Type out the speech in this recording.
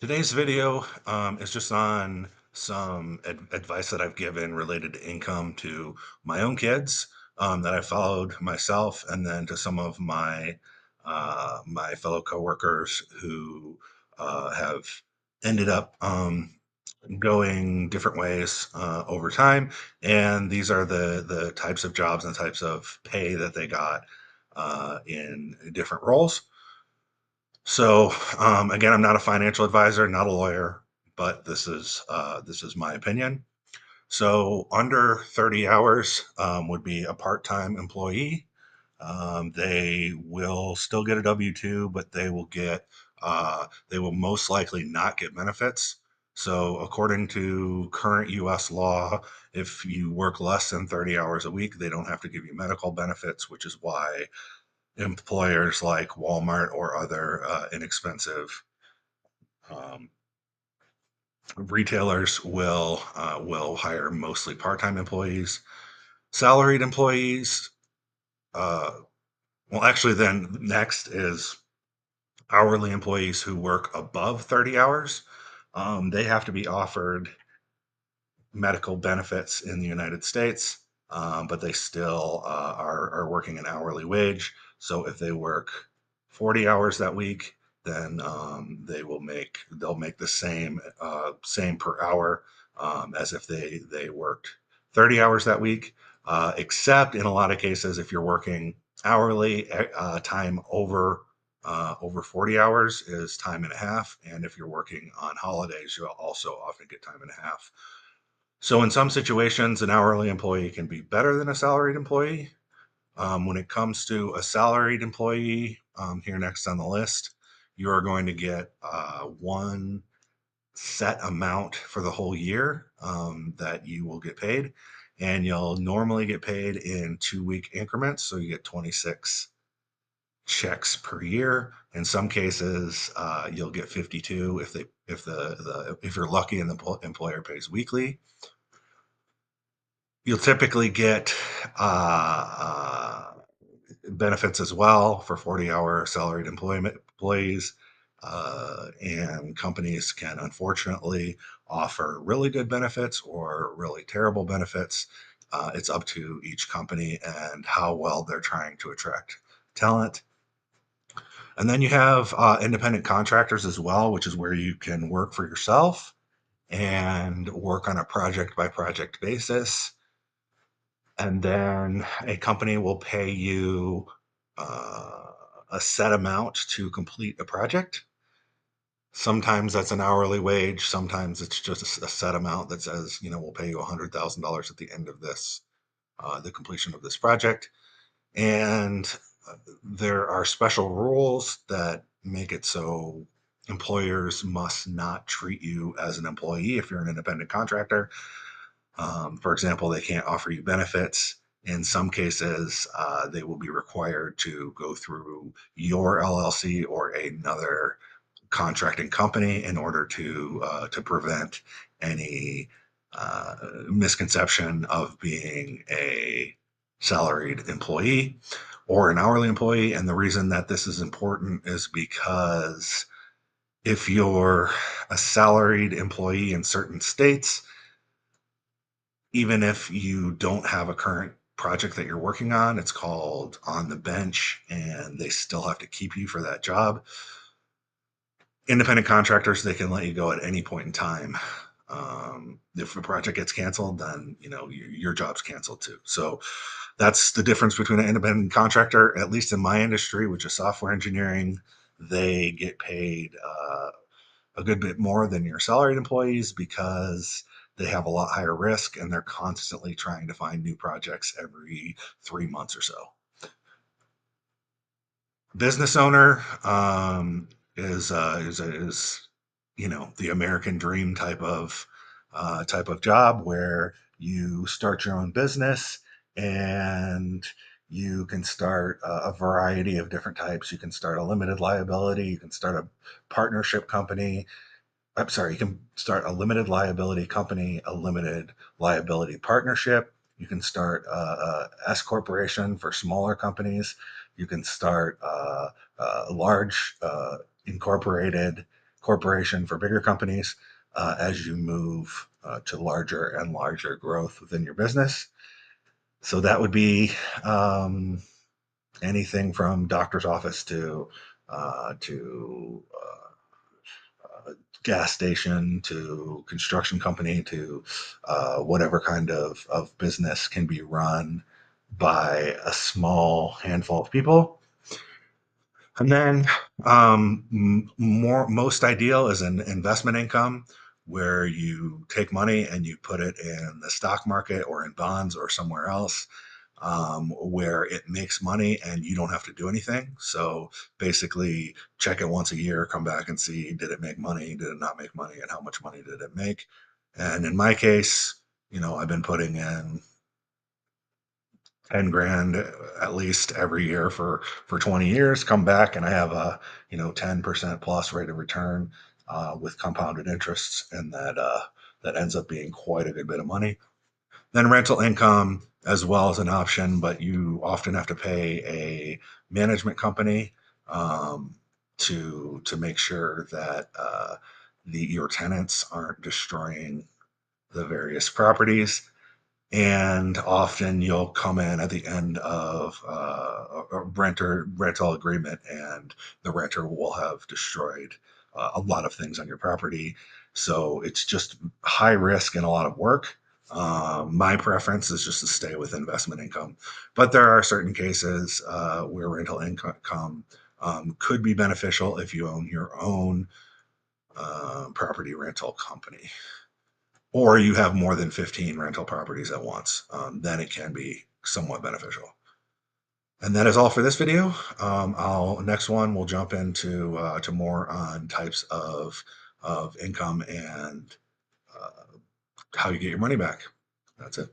Today's video is just on some advice that I've given related to income to my own kids that I followed myself, and then to some of my fellow coworkers who have ended up going different ways over time. And these are the types of jobs and types of pay that they got in different roles. So again, I'm not a financial advisor, not a lawyer, but this is my opinion. So under 30 hours would be a part-time employee. They will still get a W-2, but they will most likely not get benefits. So according to current U.S. law, if you work less than 30 hours a week, they don't have to give you medical benefits, which is why employers like Walmart or other inexpensive um, retailers will hire mostly part-time employees. Salaried employees, uh, well, actually, then next is hourly employees who work above 30 hours. They have to be offered medical benefits in the United States, but they still are working an hourly wage. So if they work 40 hours that week, then they'll make the same per hour as if they worked 30 hours that week. Except in a lot of cases, if you're working hourly, time over 40 hours is time and a half, and if you're working on holidays, you'll also often get time and a half. So in some situations, an hourly employee can be better than a salaried employee. When it comes to a salaried employee, here next on the list, you are going to get one set amount for the whole year that you will get paid. And you'll normally get paid in 2 week increments. So you get 26 checks per year. In some cases, you'll get 52 if you're lucky and the employer pays weekly. You'll typically get benefits as well for 40-hour salaried employees. And companies can unfortunately offer really good benefits or really terrible benefits. It's up to each company and how well they're trying to attract talent. And then you have independent contractors as well, which is where you can work for yourself and work on a project by project basis. And then a company will pay you uh, a set amount to complete a project. Sometimes that's an hourly wage. Sometimes it's just a set amount that says, we'll pay you $100,000 at the end of the completion of this project. And there are special rules that make it so employers must not treat you as an employee if you're an independent contractor. For example, they can't offer you benefits. In some cases, they will be required to go through your LLC or another contracting company in order to prevent any misconception of being a salaried employee or an hourly employee. And the reason that this is important is because if you're a salaried employee in certain states, even if you don't have a current project that you're working on, it's called on the bench, and they still have to keep you for that job. Independent contractors, they can let you go at any point in time. If a project gets canceled, then your job's canceled too. So that's the difference between an independent contractor. At least in my industry, which is software engineering, they get paid a good bit more than your salaried employees because they have a lot higher risk and they're constantly trying to find new projects every 3 months or so. Business owner is the American dream type of job where you start your own business and you can start a variety of different types. You can start a limited liability. You can start a partnership company. I'm sorry, you can start a limited liability company, a limited liability partnership. You can start a S corporation for smaller companies. You can start a large incorporated corporation for bigger companies as you move to larger and larger growth within your business. So that would be anything from doctor's office to gas station to construction company to whatever kind of business can be run by a small handful of people. And then most ideal is an investment income where you take money and you put it in the stock market or in bonds or somewhere else where it makes money and you don't have to do anything. So basically, check it once a year, come back and see, did it make money? Did it not make money? And how much money did it make? And in my case, I've been putting in 10 grand at least every year for 20 years, come back and I have a 10% plus rate of return with compounded interests, and that ends up being quite a good bit of money. Then rental income as well as an option, but you often have to pay a management company to make sure that your tenants aren't destroying the various properties. And often you'll come in at the end of a rental agreement, and the renter will have destroyed a lot of things on your property. So it's just high risk and a lot of work. My preference is just to stay with investment income, but there are certain cases where rental income could be beneficial if you own your own property rental company, or you have more than 15 rental properties at once. Then it can be somewhat beneficial. And that is all for this video. Next one we'll jump into to more on types of income and how you get your money back. That's it.